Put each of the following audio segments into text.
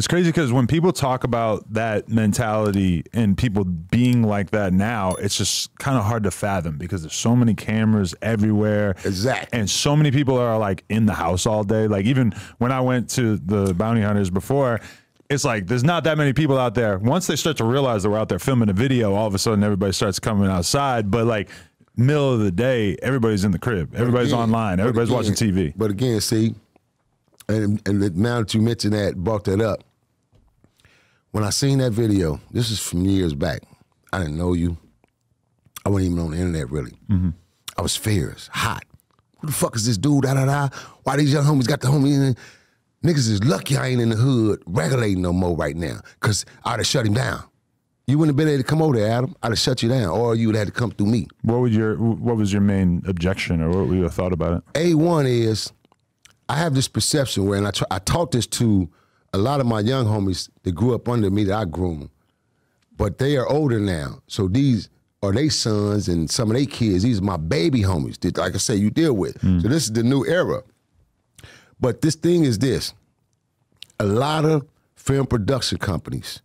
It's crazy because when people talk about that mentality and people being like that now, it's just kind of hard to fathom because there's so many cameras everywhere. Exactly. And so many people are like in the house all day. Like even when I went to the bounty hunters before, it's like there's not that many people out there. Once they start to realize that we're out there filming a video, all of a sudden everybody starts coming outside. But like middle of the day, everybody's in the crib. Everybody's online. Everybody's watching TV. But again, see, and now that you mentioned that, brought that up, when I seen that video, this is from years back. I didn't know you. I wasn't even on the internet, really. I was fierce, hot. Who the fuck is this dude, da-da-da? Why these young homies got the homie? Niggas is lucky I ain't in the hood regulating no more right now, because I'd have shut him down. You wouldn't have been able to come over there, Adam. I'd have shut you down, or you would have had to come through me. What was your main objection, or what you thought about it? A1 is, I have this perception where, and I taught this to a lot of my young homies that grew up under me that I groomed, but they are older now. So these are they sons and some of their kids. These are my baby homies that, like I say, you deal with. So this is the new era. But this thing is this. A lot of film production companies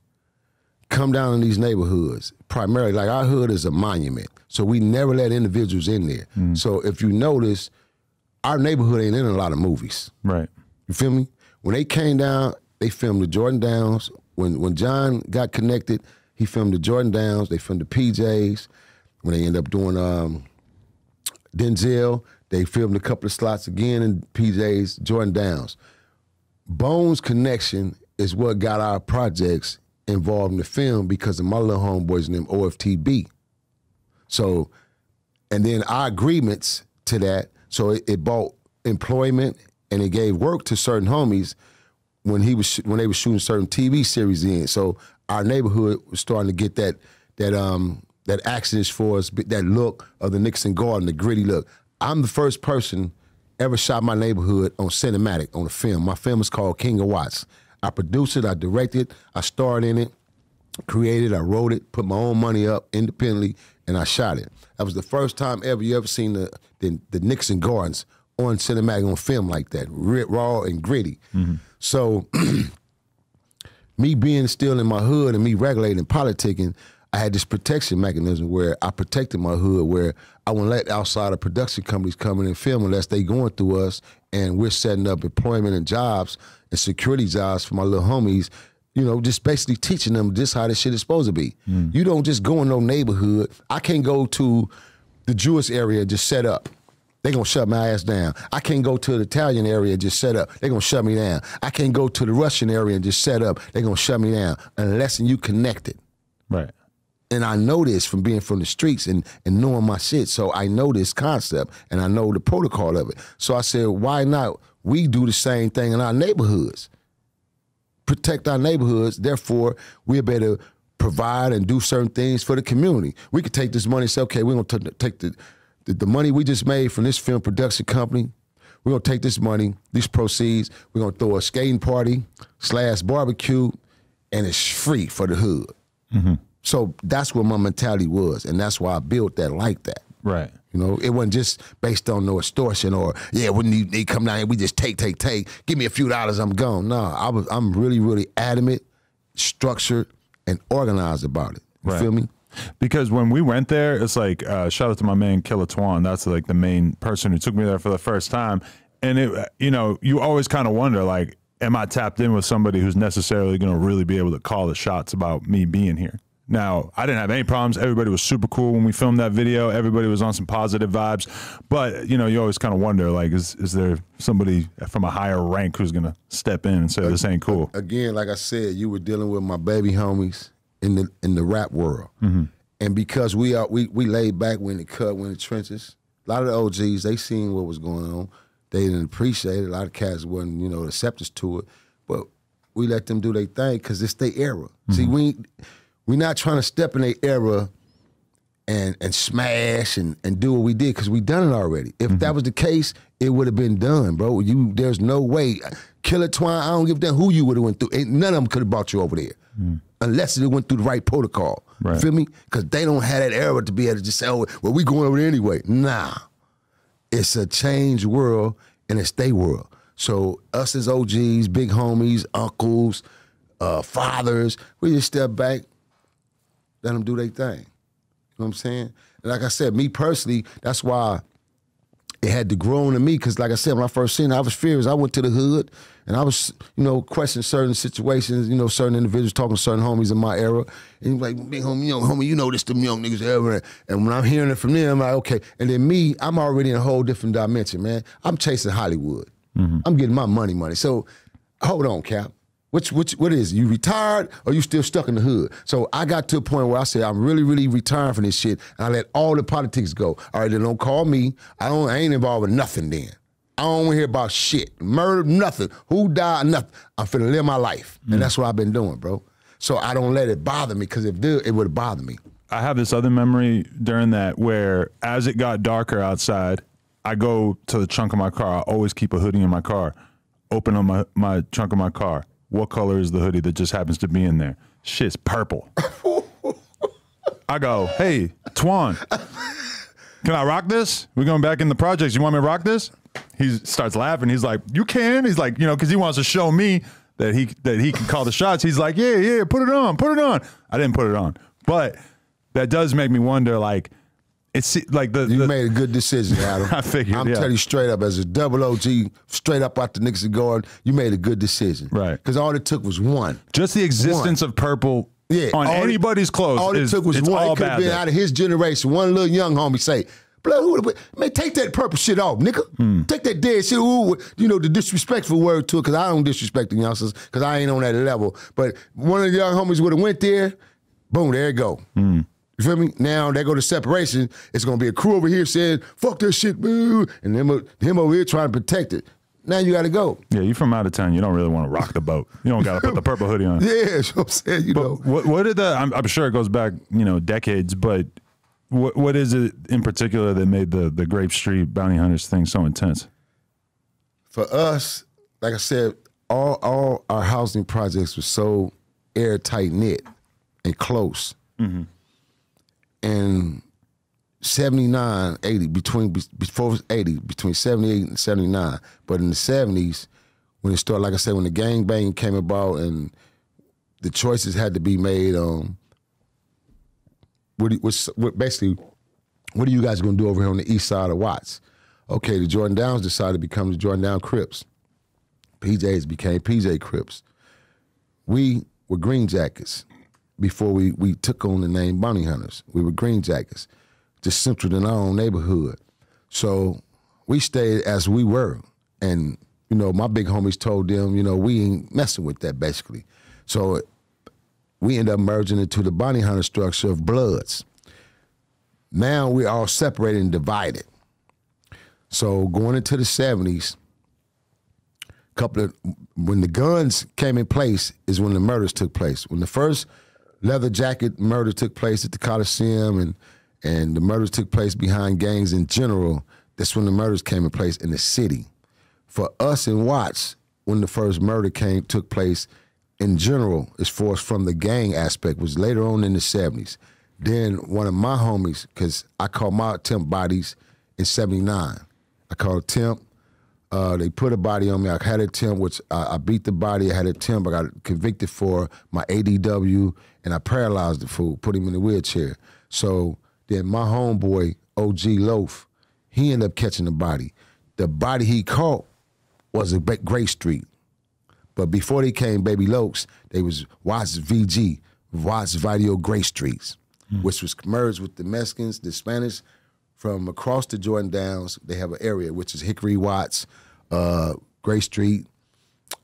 come down in these neighborhoods, primarily, like our hood is a monument. So we never let individuals in there. So if you notice, our neighborhood ain't in a lot of movies. Right. You feel me? When they came down, they filmed the Jordan Downs. When John got connected, he filmed the Jordan Downs. They filmed the PJs. When they ended up doing Denzel, they filmed a couple of slots again in PJs, Jordan Downs. Bones connection is what got our projects involved in the film because of my little homeboys named OFTB. So, and then our agreements to that, so it brought employment and it gave work to certain homies when they were shooting certain TV series in. So our neighborhood was starting to get that access for us, that look of the Nickerson Garden, the gritty look. I'm the first person ever shot my neighborhood on cinematic, on a film. My film is called King of Watts. I produced it, I directed, I starred in it, created, I wrote it, put my own money up independently, and I shot it. That was the first time ever you ever seen the Nickerson Gardens on cinematic, on film like that, raw and gritty. So me being still in my hood and me regulating and politicking, I had this protection mechanism where I protected my hood, where I wouldn't let outside production companies come in and film unless they going through us and we're setting up employment and jobs and security jobs for my little homies, you know, just basically teaching them just how this shit is supposed to be. You don't just go in no neighborhood. I can't go to the Jewish area and just set up. They gonna shut my ass down. I can't go to the Italian area and just set up. They gonna shut me down. I can't go to the Russian area and just set up. They gonna shut me down unless you connected. Right. And I know this from being from the streets and knowing my shit. So I know this concept and I know the protocol of it. So I said, why not we do the same thing in our neighborhoods? Protect our neighborhoods. Therefore, we're better provide and do certain things for the community. We could take this money and say, okay, we're gonna take the money we just made from this film production company. We're gonna take this money, these proceeds, we're gonna throw a skating party / barbecue, and it's free for the hood. So that's what my mentality was, and that's why I built that like that. Right. You know, it wasn't just based on no extortion or, yeah, when they come down here, we just take. Give me a few dollars, I'm gone. No, I'm really, really adamant, structured, and organized about it. You feel me? Because when we went there, it's like, shout out to my man Killer Twan. That's like the main person who took me there for the first time. And it, you know, you always kind of wonder, like, am I tapped in with somebody who's necessarily going to really be able to call the shots about me being here? Now, I didn't have any problems. Everybody was super cool when we filmed that video. Everybody was on some positive vibes. But, you know, you always kind of wonder, like, is there somebody from a higher rank who's going to step in and say, this ain't cool? Again, like I said, you were dealing with my baby homies in the rap world. And because we laid back, we in the cut, we in the trenches, a lot of the OGs, they seen what was going on. They didn't appreciate it. A lot of cats wasn't, you know, receptive to it. But we let them do their thing because it's their era. See, we're not trying to step in their era and smash and do what we did because we done it already. If that was the case, it would have been done, bro. There's no way. Killer Twine, I don't give a damn who you would have went through. Ain't none of them could have brought you over there unless it went through the right protocol. Right. You feel me? Because they don't have that era to be able to just say, oh, well, we going over there anyway. Nah. It's a changed world and it's their world. So us as OGs, big homies, uncles, fathers. We just step back, let them do their thing. You know what I'm saying? And like I said, me personally, that's why it had to grow on me, because like I said, when I first seen it, I was furious. I went to the hood and I was, questioning certain situations, certain individuals, talking to certain homies in my era. And he was like, big homie, you know this, them young niggas ever. And when I'm hearing it from them, I'm like, okay. And then me, I'm already in a whole different dimension, man. I'm chasing Hollywood. I'm getting my money. So hold on, Cap. What is it? You retired or you still stuck in the hood? So I got to a point where I said, I'm really, really retiring from this shit. And I let all the politics go. All right, then don't call me. I ain't involved with nothing then. I don't want to hear about shit. Murder, nothing. Who died, nothing. I'm finna live my life. And that's what I've been doing, bro. So I don't let it bother me, because if it did, it would bother me. I have this other memory during that where as it got darker outside, I go to the trunk of my car. I always keep a hoodie in my car. Open on my trunk of my car. What color is the hoodie that just happens to be in there? Shit's purple. I go, hey, Twan, can I rock this? We're going back in the projects. You want me to rock this? He starts laughing. He's like, you can? He's like, because he wants to show me that he can call the shots. He's like, yeah, put it on. I didn't put it on. But that does make me wonder, like, it's like you made a good decision, Adam. I figured. I'm telling you straight up, as a double OG, straight up out the Nickerson guard, you made a good decision. Right. Because all it took was one. Just the existence of purple on anybody's clothes. All it took was one. It could have been out of his generation. One little young homie say, man, take that purple shit off, nigga. Take that dead shit. Ooh, the disrespectful word to it, because I don't disrespect the youngsters, because I ain't on that level. But one of the young homies would have went there, boom, there it go. You feel me? Now they go to separation. It's gonna be a crew over here saying, "Fuck that shit, boo," and him over here trying to protect it. Now you got to go. Yeah, you from out of town. You don't really want to rock the boat. You don't got to put the purple hoodie on. Yeah, that's what I'm saying. What did I'm sure it goes back, decades. But what is it in particular that made the Grape Street Bounty Hunters thing so intense? For us, like I said, all our housing projects were so airtight knit and close. And 79, 80, before 80, between 78 and 79. But in the 70s, when it started, like I said, when the gangbang came about and the choices had to be made, what are you guys going to do over here on the east side of Watts? Okay, the Jordan Downs decided to become the Jordan Down Crips. PJs became PJ Crips. We were Green Jackets. Before we took on the name Bounty Hunters. We were Green Jackets, just centered in our own neighborhood. So we stayed as we were. And, my big homies told them, we ain't messing with that, basically. So we ended up merging into the Bounty Hunter structure of Bloods. Now we're all separated and divided. So going into the 70s, when the guns came in place is when the murders took place. When the first leather jacket murder took place at the Coliseum and the murders took place behind gangs in general, that's when the murders came in place in the city. For us in Watts, when the first murder took place in general, as far as from the gang aspect, was later on in the 70s. Then one of my homies, because I called my temp bodies in 79. I called temp. They put a body on me. I had a temp, which I beat the body. I had a temp. I got convicted for my ADW, and I paralyzed the fool, put him in a wheelchair. So then my homeboy, OG Loaf, he ended up catching the body. The body he caught was a Grape Street. But before they came Baby Lokes, they was Watts VG, Watts Video Grape Streets, which was merged with the Mexicans, the Spanish. From across the Jordan Downs, they have an area, which is Hickory Watts, Grape Street,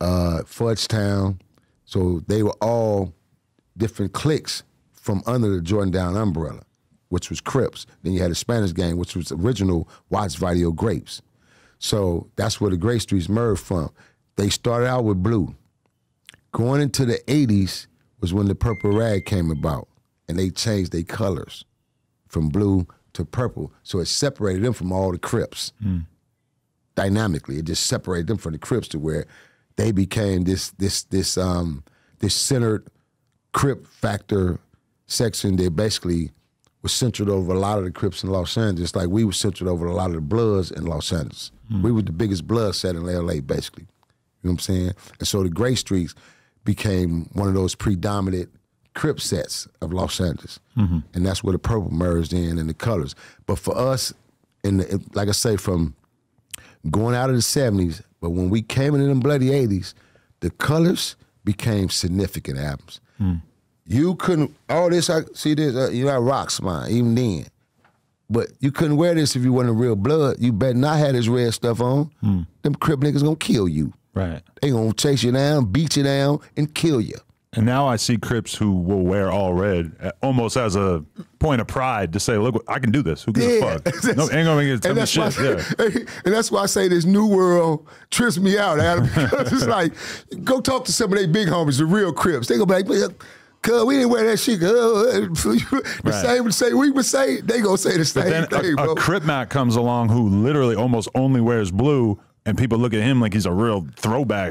Fudgetown. So they were all different cliques from under the Jordan Down umbrella, which was Crips. Then you had a Spanish gang, which was original Watts Video Grapes. So that's where the Grape Streets merged from. They started out with blue. Going into the 80s was when the purple rag came about, and they changed their colors from blue to purple. So it separated them from all the Crips. Dynamically, it just separated them from the Crips to where they became this centered Crip factor section that basically was centered over a lot of the Crips in Los Angeles, like we were centered over a lot of the Bloods in Los Angeles. We were the biggest blood set in LA, basically. You know what I'm saying? And so the Grape Streets, became one of those predominant Crip sets of Los Angeles. And that's where the purple merged in and the colors. But for us, like I say, from going out of the 70s, but when we came into them bloody 80s, the colors became significant albums. You couldn't, all this, I see this, you got Rock's mine, even then. But you couldn't wear this if you wasn't real blood. You better not have this red stuff on. Them Crip niggas gonna kill you. Right. They gonna chase you down, beat you down, and kill you. And now I see Crips who will wear all red almost as a point of pride to say, look, I can do this. Who gives a fuck? No, ain't gonna get to shit. And that's why I say this new world trips me out, Adam. Because it's like, go talk to some of they big homies, the real Crips. They gonna be like, cuz we didn't wear that shit. The same we would say, they gonna say the same thing, bro. A Crip Mac comes along who literally almost only wears blue, and people look at him like he's a real throwback